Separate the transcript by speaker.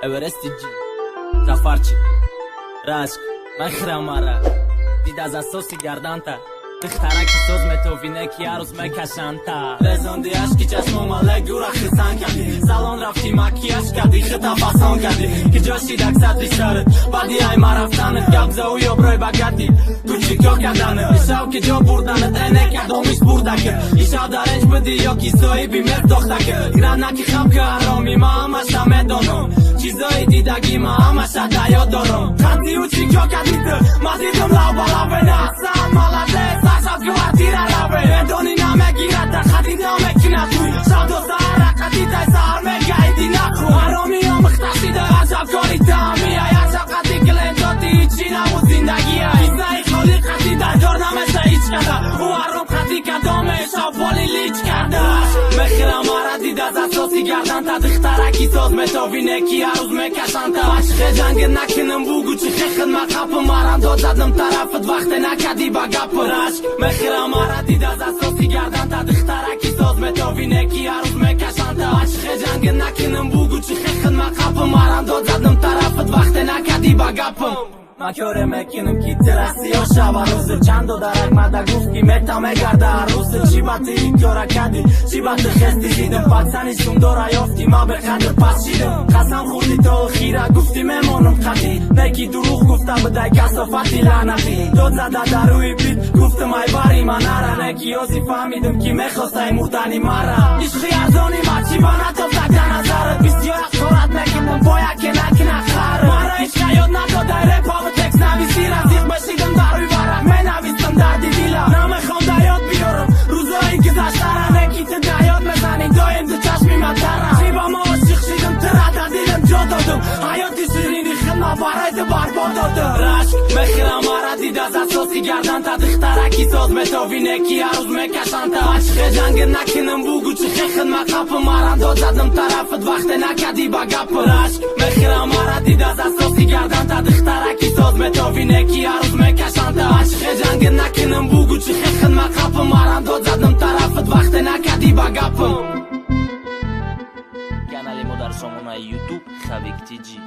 Speaker 1: Everesty G Zafarchi Rashk Mehramara دید از اساسی گردن تا دخترکی سوز متوینه که هر روز مکشن تا رزوندی عشقی چشم و ملک دور خسن کردی سالان رفتی مکیاش کردی خطا فاسان کردی که جاشی دکست ریشارت بعدی های ما رفتنت گبزه و یابرای بگردی تو چی که کردنه ایشاو که جا بردنت اینه که دومیش برده که ایشاو درنج بدی یا کیسایی بیمر دخته که گرد نکی خب که حرامی ما همش همه دانم چیزایی دیدگی ما همش دیا دارم خطی و چی که کردی ما دیدم لو بالا به نحسن مالده ساشت گوارتی را روه ادونی نمگیرد در خطی نامکی نتوی شاد و سهر رقتی تای سهر مگهیدی نخون حرامی ها مختشیده عجب کاری تامی های عجب قطی کلنداتی هیچی نمو زندگی های ایزایی خالی قطی در دار نمشه هیچ کرده او حرام قطی که دامش آفالی لیچ کرده مخیرم آره دید از اساسی گردن تا دخترکی ساز متوینه کی هر روز مکشن تا عشق جنگ نکنم بگو چی خدمت خب مرم داد زدم طرفت وقت نکدی با گپ رشک مخیرم آره دید از اساسی گردن تا دخترکی ساز متوینه کی هر روز مکشن تا عشق جنگ نکنم بگو چی خدمت خب مرم داد زدم طرفت وقت نکدی با گپم مکاره میکنم کی ترسی ها شب روز چند و درک مده گفت کی متامه گرده هر روز چی بات ایکیارا کدی چی بات خستی دیدم پاکسانیشون دورا یافتی ما به قدر پس شیدم قسم خوردی تا خیره گفتی میمونم قدی نکی دروغ گفته بده کسافتی لعنتی داد زده در روی بیت گفتم ای باری من نره نکی یازی فهمیدم کی میخواسته مردنی مرم عشقی ارزانی ما چی بانه تا فکر نظرت بسیار اخورت میکنم باید که نکنه خره مرا عشق یاد نداده رپا تکس نویسی رفیق بشیدم در روی ورق می نویستم دردی دیلم نمیخوام دیاد بیارم روزایی که زشتره نکیت دیاد میزنی دایم تو چشمی مدرم چی با ما عاشق شیدم ترد دیدم جا دادم حیاتی شیرینی خدمت برای برباد دادم رشک مخیرم آره دید از اساسی گردن تا دخترکی ساز متوینه کی هر روز مکشن تا عشق جنگ نکنم بگو چی خدمت خب مرم داد زدم طرفت وقت نکدی با گپ رشک مخیرم آره دید از اساسی گردن تا دخترکی ساز متوینه کی هر روز مکشن تا عشق جنگ نکنم بگو چی خدمت خب مرم داد زدم طرفت وقت نکدی با گپم کانال ما در سامانه یوتیوب خویک تی جی